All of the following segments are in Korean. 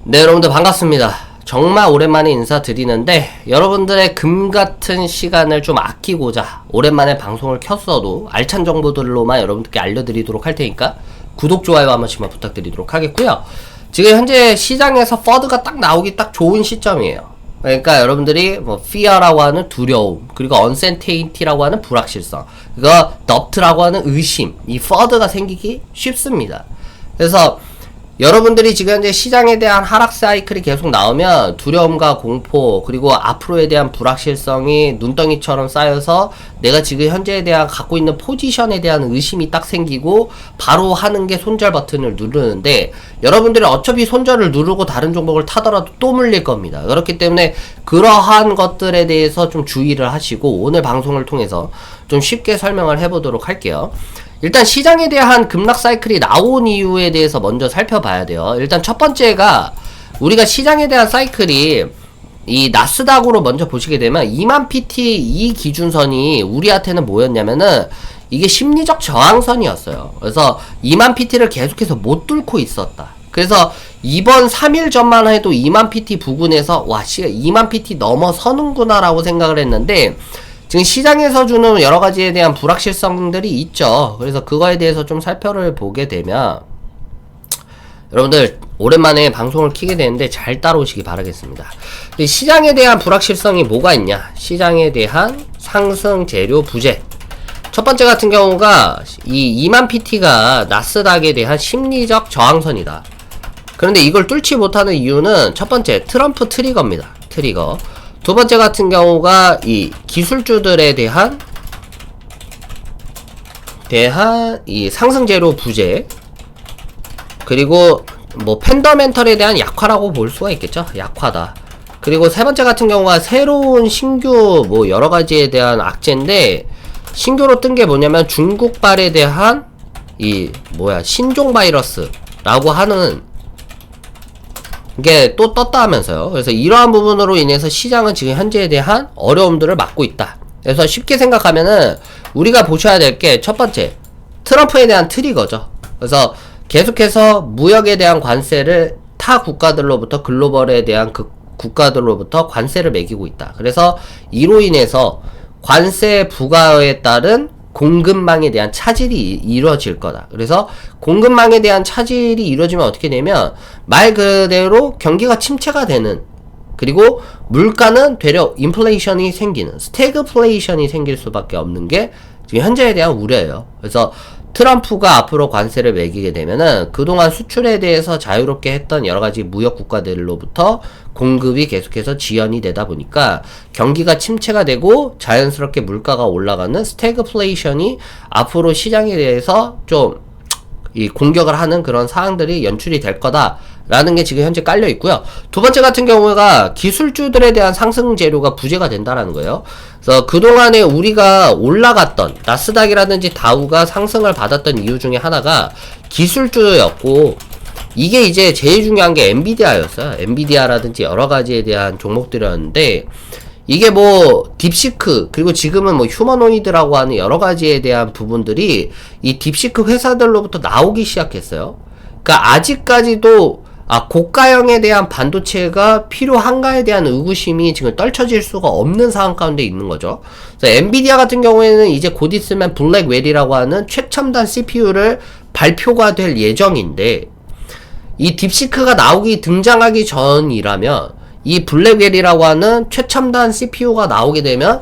네, 여러분들 반갑습니다. 정말 오랜만에 인사드리는데 여러분들의 금같은 시간을 좀 아끼고자 오랜만에 방송을 켰어도 알찬 정보들로만 여러분들께 알려드리도록 할 테니까 구독, 좋아요 한 번씩만 부탁드리도록 하겠고요. 지금 현재 시장에서 퍼드가 딱 나오기 딱 좋은 시점이에요. 그러니까 여러분들이 뭐 fear라고 하는 두려움, 그리고 uncertainty라고 하는 불확실성, 그거 doubt라고 하는 의심, 이 퍼드가 생기기 쉽습니다. 그래서 여러분들이 지금 현재 시장에 대한 하락 사이클이 계속 나오면 두려움과 공포, 그리고 앞으로에 대한 불확실성이 눈덩이처럼 쌓여서 내가 지금 현재에 대한 갖고 있는 포지션에 대한 의심이 딱 생기고 바로 하는 게 손절 버튼을 누르는데, 여러분들이 어차피 손절을 누르고 다른 종목을 타더라도 또 물릴 겁니다. 그렇기 때문에 그러한 것들에 대해서 좀 주의를 하시고 오늘 방송을 통해서 좀 쉽게 설명을 해보도록 할게요. 일단 시장에 대한 급락 사이클이 나온 이유에 대해서 먼저 살펴봐야 돼요. 일단 첫 번째가, 우리가 시장에 대한 사이클이 이 나스닥으로 먼저 보시게 되면 2만 PT 이 기준선이 우리한테는 뭐였냐면은 이게 심리적 저항선이었어요. 그래서 2만 PT를 계속해서 못 뚫고 있었다. 그래서 이번 3일 전만 해도 2만 PT 부근에서 와, 2만 PT 넘어서는구나 라고 생각을 했는데, 지금 시장에서 주는 여러 가지에 대한 불확실성들이 있죠. 그래서 그거에 대해서 좀 살펴를 보게 되면, 여러분들 오랜만에 방송을 키게 되는데 잘 따라오시기 바라겠습니다. 시장에 대한 불확실성이 뭐가 있냐? 시장에 대한 상승 재료 부재. 첫 번째 같은 경우가 이 2만 PT가 나스닥에 대한 심리적 저항선이다. 그런데 이걸 뚫지 못하는 이유는 첫 번째, 트럼프 트리거입니다. 트리거. 두 번째 같은 경우가 이 기술주들에 대한 이 상승재료 부재, 그리고 뭐 팬더멘털에 대한 약화라고 볼 수가 있겠죠. 약화다. 그리고 세 번째 같은 경우가 새로운 신규 뭐 여러 가지에 대한 악재인데, 신규로 뜬 게 뭐냐면 중국발에 대한 이 신종 바이러스라고 하는 이게 또 떴다 하면서요. 그래서 이러한 부분으로 인해서 시장은 지금 현재에 대한 어려움들을 맞고 있다. 그래서 쉽게 생각하면은 우리가 보셔야 될 게 첫 번째, 트럼프에 대한 트리거죠. 그래서 계속해서 무역에 대한 관세를 타 국가들로부터, 글로벌에 대한 그 국가들로부터 관세를 매기고 있다. 그래서 이로 인해서 관세 부과에 따른 공급망에 대한 차질이 이루어질 거다. 그래서 공급망에 대한 차질이 이루어지면 어떻게 되면 말 그대로 경기가 침체가 되는, 그리고 물가는 되려 인플레이션이 생기는, 스태그플레이션이 생길 수밖에 없는 게 지금 현재에 대한 우려예요. 그래서 트럼프가 앞으로 관세를 매기게 되면은 그동안 수출에 대해서 자유롭게 했던 여러가지 무역 국가들로부터 공급이 계속해서 지연이 되다 보니까 경기가 침체가 되고 자연스럽게 물가가 올라가는 스태그플레이션이 앞으로 시장에 대해서 좀 이 공격을 하는 그런 사항들이 연출이 될 거다라는 게 지금 현재 깔려 있고요. 두 번째 같은 경우가 기술주들에 대한 상승 재료가 부재가 된다라는 거예요. 그래서 그동안에 우리가 올라갔던 나스닥이라든지 다우가 상승을 받았던 이유 중에 하나가 기술주였고, 이게 이제 제일 중요한 게 엔비디아였어요. 엔비디아라든지 여러 가지에 대한 종목들이었는데, 이게 뭐 딥시크, 그리고 지금은 뭐 휴머노이드라고 하는 여러 가지에 대한 부분들이 이 딥시크 회사들로부터 나오기 시작했어요. 그러니까 아직까지도 고가형에 대한 반도체가 필요한가에 대한 의구심이 지금 떨쳐질 수가 없는 상황 가운데 있는 거죠. 그래서 엔비디아 같은 경우에는 이제 곧 있으면 블랙웰이라고 하는 최첨단 CPU를 발표가 될 예정인데, 이 딥시크가 등장하기 전이라면 이 블랙웰이라고 하는 최첨단 CPU가 나오게 되면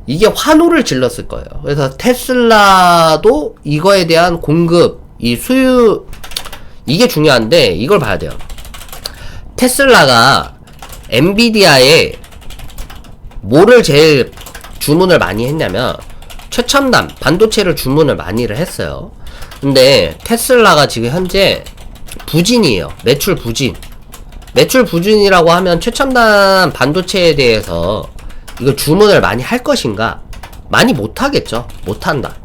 이게 환호를 질렀을 거예요. 그래서 테슬라도 이거에 대한 공급, 이 수요, 이게 중요한데 이걸 봐야 돼요. 테슬라가 엔비디아에 뭐를 제일 주문을 많이 했냐면 최첨단 반도체를 주문을 많이를 했어요. 근데 테슬라가 지금 현재 부진이에요. 매출 부진이라고 하면 최첨단 반도체에 대해서 이거 주문을 많이 할 것인가? 많이 못하겠죠. 못한다.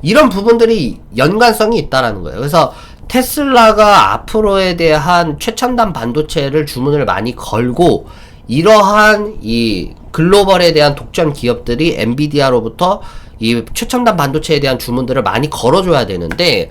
이런 부분들이 연관성이 있다라는 거예요. 그래서 테슬라가 앞으로에 대한 최첨단 반도체를 주문을 많이 걸고, 이러한 이 글로벌에 대한 독점 기업들이 엔비디아로부터 이 최첨단 반도체에 대한 주문들을 많이 걸어줘야 되는데,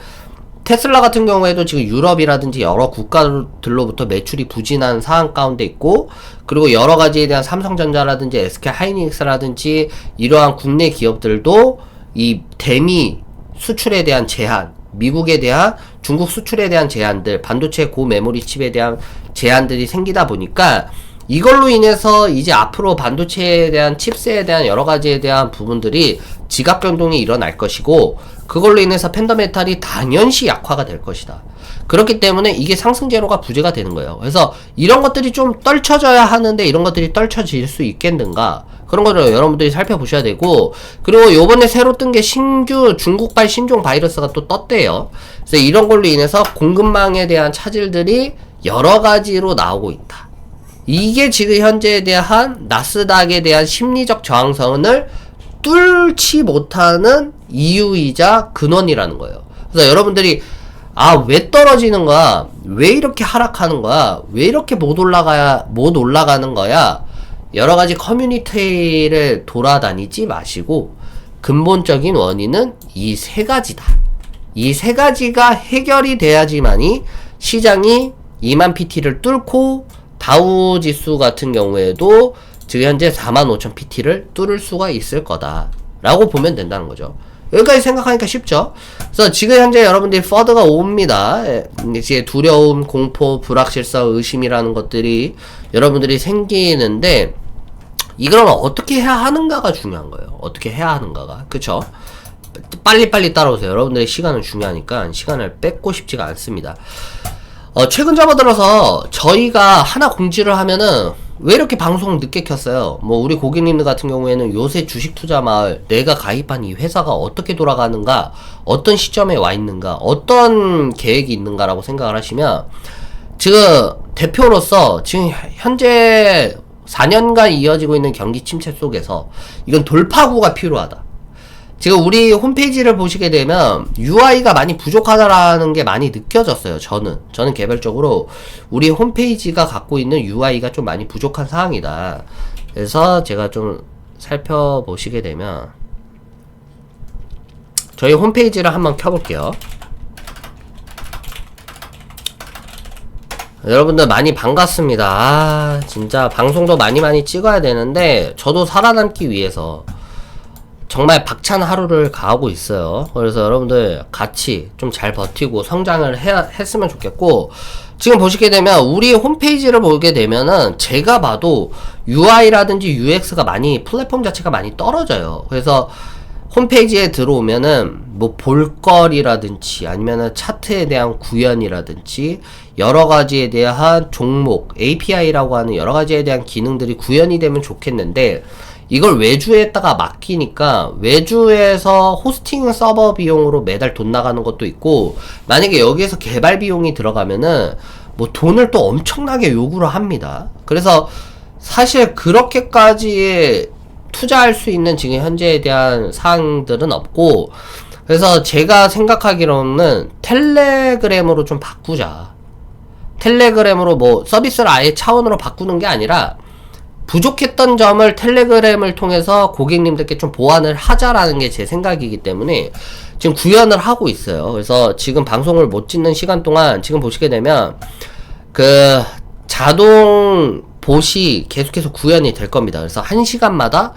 테슬라 같은 경우에도 지금 유럽이라든지 여러 국가들로부터 매출이 부진한 상황 가운데 있고, 그리고 여러 가지에 대한 삼성전자라든지 SK 하이닉스라든지 이러한 국내 기업들도 이 대미 수출에 대한 제한, 미국에 대한 중국 수출에 대한 제한들, 반도체 고메모리 칩에 대한 제한들이 생기다 보니까 이걸로 인해서 이제 앞으로 반도체에 대한 칩스에 대한 여러 가지에 대한 부분들이 지각 변동이 일어날 것이고, 그걸로 인해서 펀더멘탈이 당연시 약화가 될 것이다. 그렇기 때문에 이게 상승제로가 부재가 되는 거예요. 그래서 이런 것들이 좀 떨쳐져야 하는데 이런 것들이 떨쳐질 수 있겠는가? 그런 거를 여러분들이 살펴보셔야 되고, 그리고 요번에 새로 뜬 게 신규 중국발 신종 바이러스가 또 떴대요. 그래서 이런 걸로 인해서 공급망에 대한 차질들이 여러 가지로 나오고 있다. 이게 지금 현재에 대한 나스닥에 대한 심리적 저항선을 뚫지 못하는 이유이자 근원이라는 거예요. 그래서 여러분들이 왜 떨어지는 거야? 왜 이렇게 하락하는 거야? 왜 이렇게 못 올라가는 거야? 여러 가지 커뮤니티를 돌아다니지 마시고 근본적인 원인은 이 세 가지다. 이 세 가지가 해결이 돼야지만이 시장이 2만 PT를 뚫고 다우 지수 같은 경우에도 지금 현재 45,000 PT를 뚫을 수가 있을 거다 라고 보면 된다는 거죠. 여기까지 생각하니까 쉽죠. 그래서 지금 현재 여러분들이 퍼드가 옵니다. 이제 두려움, 공포, 불확실성, 의심이라는 것들이 여러분들이 생기는데, 이걸 어떻게 해야 하는가가 중요한 거예요. 어떻게 해야 하는가가. 그쵸? 빨리빨리 따라오세요. 여러분들의 시간은 중요하니까 시간을 뺏고 싶지가 않습니다. 최근 접어들어서 저희가 하나 공지를 하면은 왜 이렇게 방송 늦게 켰어요? 우리 고객님들 같은 경우에는 요새 주식 투자 마을, 내가 가입한 이 회사가 어떻게 돌아가는가, 어떤 시점에 와 있는가, 어떤 계획이 있는가라고 생각을 하시면, 지금 대표로서 지금 현재 4년간 이어지고 있는 경기 침체 속에서 이건 돌파구가 필요하다. 지금 우리 홈페이지를 보시게 되면 UI가 많이 부족하다라는 게 많이 느껴졌어요. 저는 개별적으로 우리 홈페이지가 갖고 있는 UI가 좀 많이 부족한 상황이다. 그래서 제가 좀 살펴보시게 되면 저희 홈페이지를 한번 켜볼게요. 여러분들 많이 반갑습니다. 진짜 방송도 많이 찍어야 되는데 저도 살아남기 위해서 정말 박찬 하루를 가하고 있어요. 그래서 여러분들 같이 좀 잘 버티고 성장을 했으면 좋겠고, 지금 보시게 되면 우리 홈페이지를 보게 되면은 제가 봐도 UI라든지 UX가 많이, 플랫폼 자체가 많이 떨어져요. 그래서 홈페이지에 들어오면은 볼거리라든지 아니면은 차트에 대한 구현이라든지 여러 가지에 대한 종목, API라고 하는 여러 가지에 대한 기능들이 구현이 되면 좋겠는데, 이걸 외주에다가 맡기니까 외주에서 호스팅 서버 비용으로 매달 돈 나가는 것도 있고, 만약에 여기에서 개발 비용이 들어가면은 돈을 또 엄청나게 요구를 합니다. 그래서 사실 그렇게까지 투자할 수 있는 지금 현재에 대한 사항들은 없고, 그래서 제가 생각하기로는 텔레그램으로 좀 바꾸자. 텔레그램으로 서비스를 아예 차원으로 바꾸는 게 아니라 부족했던 점을 텔레그램을 통해서 고객님들께 좀 보완을 하자라는 게 제 생각이기 때문에 지금 구현을 하고 있어요. 그래서 지금 방송을 못 찍는 시간 동안 지금 보시게 되면 그 자동 봇이 계속해서 구현이 될 겁니다. 그래서 1시간마다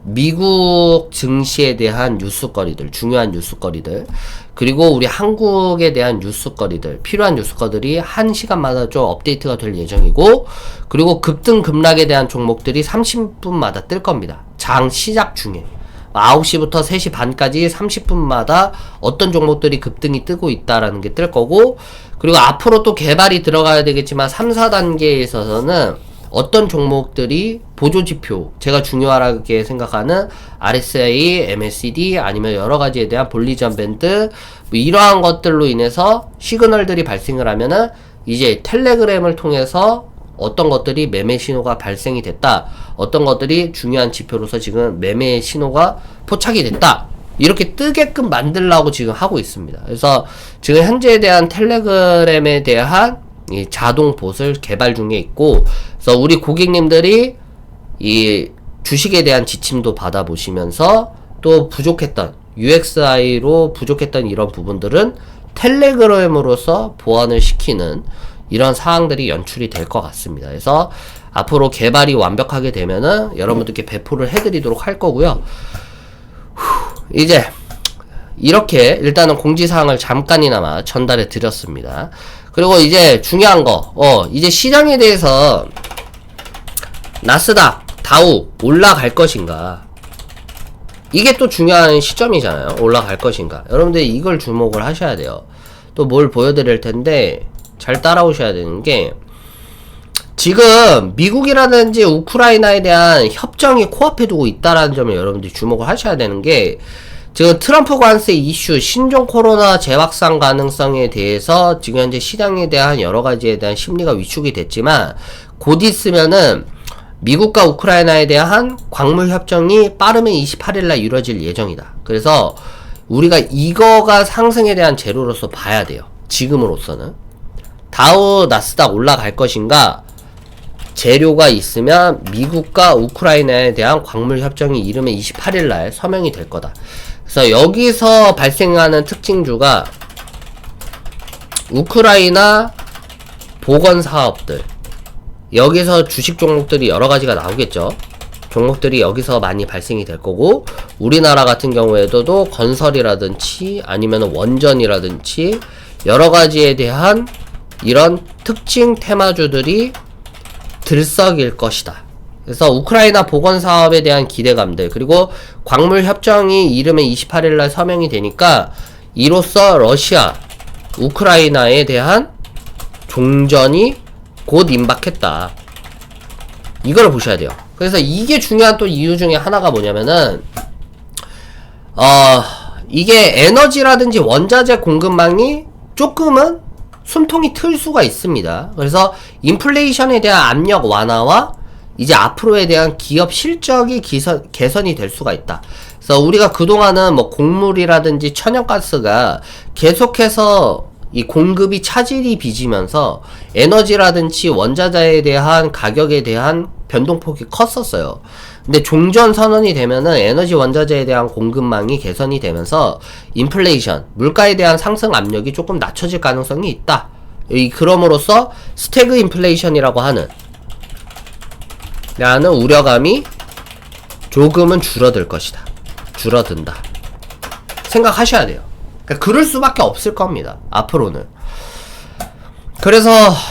미국 증시에 대한 뉴스거리들, 중요한 뉴스거리들, 그리고 우리 한국에 대한 뉴스거리들, 필요한 뉴스거리들이 1시간마다 좀 업데이트가 될 예정이고, 그리고 급등 급락에 대한 종목들이 30분마다 뜰 겁니다. 장 시작 중에 9시부터 3시 반까지 30분마다 어떤 종목들이 급등이 뜨고 있다라는 게 뜰 거고, 그리고 앞으로 또 개발이 들어가야 되겠지만 3, 4단계에 있어서는 어떤 종목들이 보조지표, 제가 중요하게 생각하는 RSI, MACD, 아니면 여러가지에 대한 볼리전 밴드, 이러한 것들로 인해서 시그널들이 발생을 하면은 이제 텔레그램을 통해서 어떤 것들이 매매 신호가 발생이 됐다, 어떤 것들이 중요한 지표로서 지금 매매 신호가 포착이 됐다, 이렇게 뜨게끔 만들려고 지금 하고 있습니다. 그래서 지금 현재에 대한 텔레그램에 대한 이 자동 봇을 개발 중에 있고, 그래서 우리 고객님들이 이 주식에 대한 지침도 받아보시면서 또 부족했던 UXI로 부족했던 이런 부분들은 텔레그램으로서 보완을 시키는 이런 사항들이 연출이 될 것 같습니다. 그래서 앞으로 개발이 완벽하게 되면은 여러분들께 배포를 해드리도록 할 거고요. 이제 이렇게 일단은 공지사항을 잠깐이나마 전달해 드렸습니다. 그리고 이제 중요한 거, 이제 시장에 대해서 나스닥, 다우 올라갈 것인가? 이게 또 중요한 시점이잖아요. 올라갈 것인가? 여러분들 이걸 주목을 하셔야 돼요. 또 뭘 보여드릴 텐데 잘 따라오셔야 되는 게, 지금 미국이라든지 우크라이나에 대한 협정이 코앞에 두고 있다라는 점에 여러분들이 주목을 하셔야 되는 게, 지금 트럼프 관세 이슈, 신종 코로나 재확산 가능성에 대해서 지금 현재 시장에 대한 여러 가지에 대한 심리가 위축이 됐지만, 곧 있으면은 미국과 우크라이나에 대한 광물 협정이 빠르면 28일날 이루어질 예정이다. 그래서 우리가 이거가 상승에 대한 재료로서 봐야 돼요. 지금으로서는. 다우 나스닥 올라갈 것인가? 재료가 있으면 미국과 우크라이나에 대한 광물 협정이 이르면 28일날 서명이 될 거다. 그래서 여기서 발생하는 특징주가 우크라이나 보건 사업들, 여기서 주식 종목들이 여러 가지가 나오겠죠. 종목들이 여기서 많이 발생이 될 거고, 우리나라 같은 경우에도 건설이라든지 아니면 원전이라든지 여러 가지에 대한 이런 특징 테마주들이 들썩일 것이다. 그래서 우크라이나 보건 사업에 대한 기대감들, 그리고 광물 협정이 이르면 28일날 서명이 되니까 이로써 러시아, 우크라이나에 대한 종전이 곧 임박했다. 이걸 보셔야 돼요. 그래서 이게 중요한 또 이유 중에 하나가 뭐냐면은, 이게 에너지라든지 원자재 공급망이 조금은 숨통이 틀 수가 있습니다. 그래서 인플레이션에 대한 압력 완화와 이제 앞으로에 대한 기업 실적이 개선이 될 수가 있다. 그래서 우리가 그동안은 뭐 곡물이라든지 천연가스가 계속해서 이 공급이 차질이 빚으면서 에너지라든지 원자재에 대한 가격에 대한 변동폭이 컸었어요. 근데 종전 선언이 되면은 에너지 원자재에 대한 공급망이 개선이 되면서 인플레이션, 물가에 대한 상승 압력이 조금 낮춰질 가능성이 있다. 그럼으로써 스태그 인플레이션이라고 하는 라는 우려감이 조금은 줄어들 것이다. 줄어든다. 생각하셔야 돼요. 그러니까 그럴 수밖에 없을 겁니다. 앞으로는. 그래서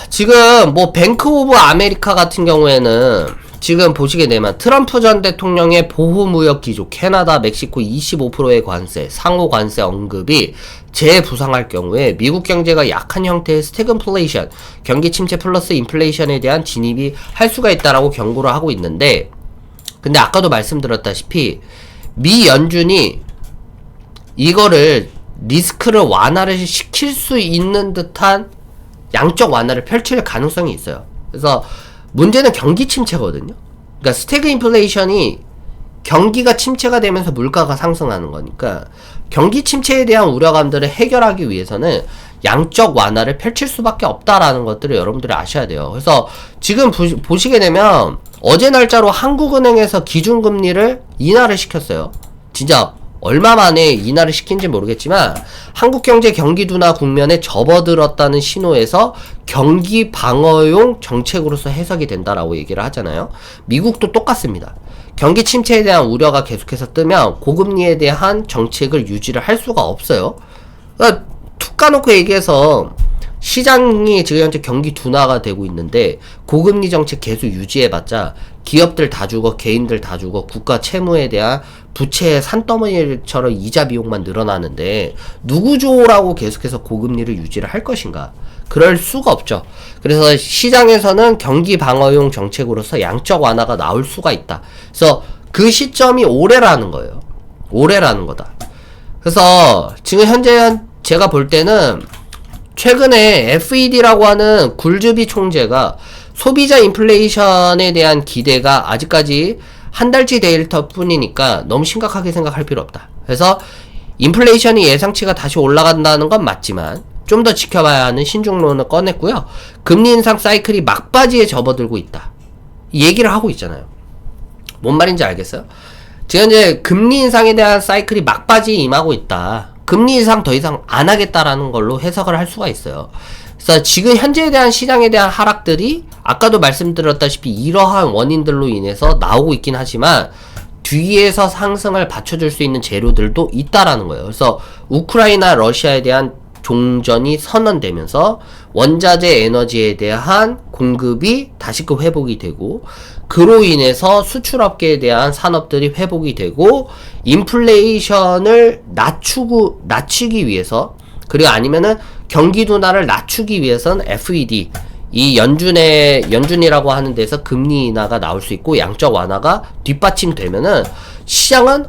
지금 뭐 뱅크 오브 아메리카 같은 경우에는 지금 보시게 되면 트럼프 전 대통령의 보호무역 기조, 캐나다, 멕시코 25%의 관세, 상호 관세 언급이 재부상할 경우에 미국 경제가 약한 형태의 스태그플레이션, 경기 침체 플러스 인플레이션에 대한 진입이 할 수가 있다라고 경고를 하고 있는데, 근데 아까도 말씀드렸다시피 미 연준이 이거를 리스크를 완화를 시킬 수 있는 듯한 양적 완화를 펼칠 가능성이 있어요. 그래서 문제는 경기 침체거든요. 그러니까 스태그 인플레이션이 경기가 침체가 되면서 물가가 상승하는 거니까 경기 침체에 대한 우려감들을 해결하기 위해서는 양적 완화를 펼칠 수밖에 없다라는 것들을 여러분들이 아셔야 돼요. 그래서 지금 보시게 되면 어제 날짜로 한국은행에서 기준금리를 인하를 시켰어요. 진짜 얼마 만에 인하를 시킨지 모르겠지만 한국경제 경기 둔화 국면에 접어들었다는 신호에서 경기 방어용 정책으로서 해석이 된다라고 얘기를 하잖아요. 미국도 똑같습니다. 경기 침체에 대한 우려가 계속해서 뜨면 고금리에 대한 정책을 유지를 할 수가 없어요. 그러니까 툭 까놓고 얘기해서 시장이 지금 현재 경기 둔화가 되고 있는데 고금리 정책 계속 유지해봤자 기업들 다 죽어, 개인들 다 죽어, 국가 채무에 대한 부채의 산더미처럼 이자 비용만 늘어나는데 누구죠라고 계속해서 고금리를 유지를 할 것인가? 그럴 수가 없죠. 그래서 시장에서는 경기 방어용 정책으로서 양적 완화가 나올 수가 있다. 그래서 그 시점이 올해라는 거예요. 올해라는 거다. 그래서 지금 현재 제가 볼 때는 최근에 FED라고 하는 굴주비 총재가 소비자 인플레이션에 대한 기대가 아직까지 한 달치 데이터 뿐이니까 너무 심각하게 생각할 필요 없다. 그래서 인플레이션이 예상치가 다시 올라간다는 건 맞지만 좀 더 지켜봐야 하는 신중론을 꺼냈고요. 금리 인상 사이클이 막바지에 접어들고 있다. 이 얘기를 하고 있잖아요. 뭔 말인지 알겠어요? 지금 이제 금리 인상에 대한 사이클이 막바지에 임하고 있다. 금리 인상 더 이상 안 하겠다라는 걸로 해석을 할 수가 있어요. 그래서 지금 현재에 대한 시장에 대한 하락들이 아까도 말씀드렸다시피 이러한 원인들로 인해서 나오고 있긴 하지만 뒤에서 상승을 받쳐줄 수 있는 재료들도 있다라는 거예요. 그래서 우크라이나 러시아에 대한 종전이 선언되면서 원자재 에너지에 대한 공급이 다시금 회복이 되고, 그로 인해서 수출업계에 대한 산업들이 회복이 되고, 인플레이션을 낮추기 위해서, 그리고 아니면은 경기 둔화를 낮추기 위해서는 FED, 이 연준이라고 하는 데서 금리 인하가 나올 수 있고 양적 완화가 뒷받침되면은 시장은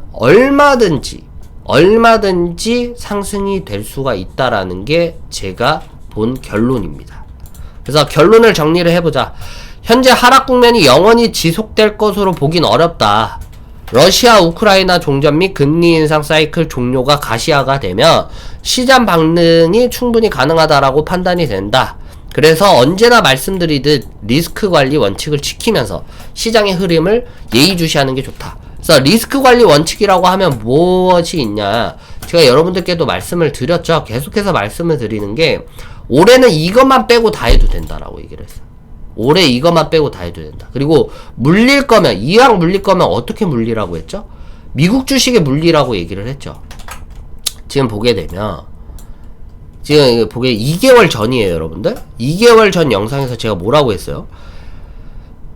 얼마든지 상승이 될 수가 있다라는 게 제가 본 결론입니다. 그래서 결론을 정리를 해보자. 현재 하락 국면이 영원히 지속될 것으로 보긴 어렵다. 러시아 우크라이나 종전 및 금리 인상 사이클 종료가 가시화가 되면 시장 반등이 충분히 가능하다라고 판단이 된다. 그래서 언제나 말씀드리듯 리스크 관리 원칙을 지키면서 시장의 흐름을 예의주시하는 게 좋다. 그래서 리스크 관리 원칙이라고 하면 무엇이 있냐, 제가 여러분들께도 말씀을 드렸죠. 계속해서 말씀을 드리는 게, 올해는 이것만 빼고 다 해도 된다라고 얘기를 했어요. 올해 이것만 빼고 다 해도 된다. 그리고 물릴 거면, 이왕 물릴 거면 어떻게 물리라고 했죠? 미국 주식에 물리라고 얘기를 했죠. 지금 보게 되면, 지금 보게 2개월 전이에요, 여러분들. 2개월 전 영상에서 제가 뭐라고 했어요?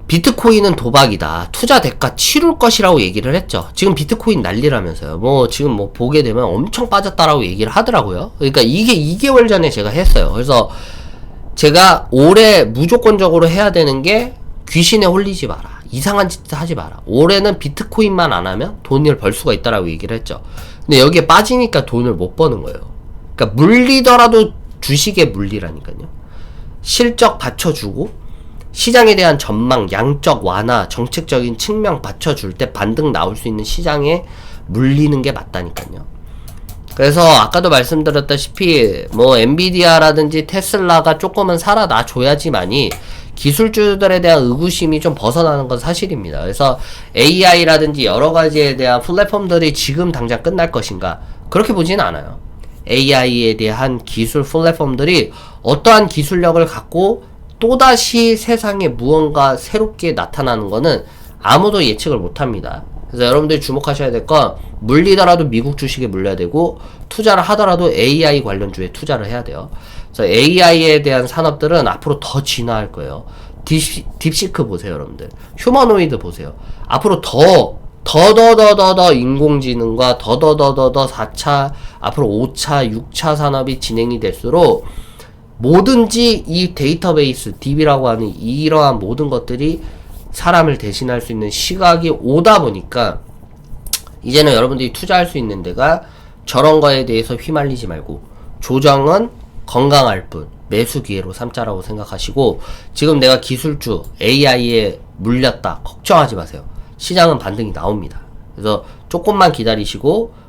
비트코인은 도박이다. 투자 대가 치룰 것이라고 얘기를 했죠. 지금 비트코인 난리라면서요. 지금 보게 되면 엄청 빠졌다라고 얘기를 하더라고요. 그러니까 이게 2개월 전에 제가 했어요. 그래서 제가 올해 무조건적으로 해야 되는 게, 귀신에 홀리지 마라. 이상한 짓 하지 마라. 올해는 비트코인만 안 하면 돈을 벌 수가 있다라고 얘기를 했죠. 근데 여기에 빠지니까 돈을 못 버는 거예요. 그러니까 물리더라도 주식에 물리라니까요. 실적 받쳐주고 시장에 대한 전망, 양적 완화, 정책적인 측면 받쳐줄 때 반등 나올 수 있는 시장에 물리는 게 맞다니까요. 그래서 아까도 말씀드렸다시피 엔비디아라든지 테슬라가 조금은 살아나줘야지만이 기술주들에 대한 의구심이 좀 벗어나는 건 사실입니다. 그래서 AI라든지 여러 가지에 대한 플랫폼들이 지금 당장 끝날 것인가, 그렇게 보지는 않아요. AI에 대한 기술 플랫폼들이 어떠한 기술력을 갖고 또다시 세상에 무언가 새롭게 나타나는 거는 아무도 예측을 못합니다. 그래서 여러분들이 주목하셔야 될 건, 물리더라도 미국 주식에 물려야 되고, 투자를 하더라도 AI 관련주에 투자를 해야 돼요. 그래서 AI에 대한 산업들은 앞으로 더 진화할 거예요. 딥시크 보세요, 여러분들. 휴머노이드 보세요. 앞으로 더 인공지능과 더더더더 4차, 앞으로 5차, 6차 산업이 진행이 될수록 뭐든지 이 데이터베이스, DB라고 하는 이러한 모든 것들이 사람을 대신할 수 있는 시각이 오다 보니까, 이제는 여러분들이 투자할 수 있는 데가 저런 거에 대해서 휘말리지 말고, 조정은 건강할 뿐 매수 기회로 삼자라고 생각하시고, 지금 내가 기술주 AI에 물렸다 걱정하지 마세요. 시장은 반등이 나옵니다. 그래서 조금만 기다리시고,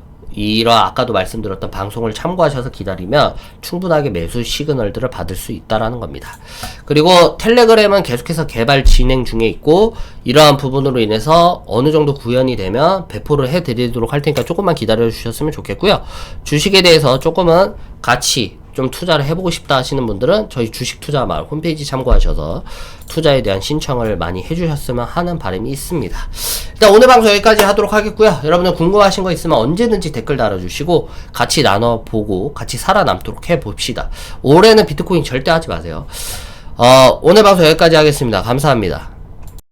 아까도 말씀드렸던 방송을 참고하셔서 기다리면 충분하게 매수 시그널들을 받을 수 있다라는 겁니다. 그리고 텔레그램은 계속해서 개발 진행 중에 있고, 이러한 부분으로 인해서 어느 정도 구현이 되면 배포를 해드리도록 할 테니까 조금만 기다려 주셨으면 좋겠고요. 주식에 대해서 조금은 같이 좀 투자를 해보고 싶다 하시는 분들은 저희 주식 투자 마을 홈페이지 참고하셔서 투자에 대한 신청을 많이 해주셨으면 하는 바람이 있습니다. 일단 오늘 방송 여기까지 하도록 하겠고요. 여러분들 궁금하신 거 있으면 언제든지 댓글 달아주시고 같이 나눠보고 같이 살아남도록 해봅시다. 올해는 비트코인 절대 하지 마세요. 오늘 방송 여기까지 하겠습니다. 감사합니다.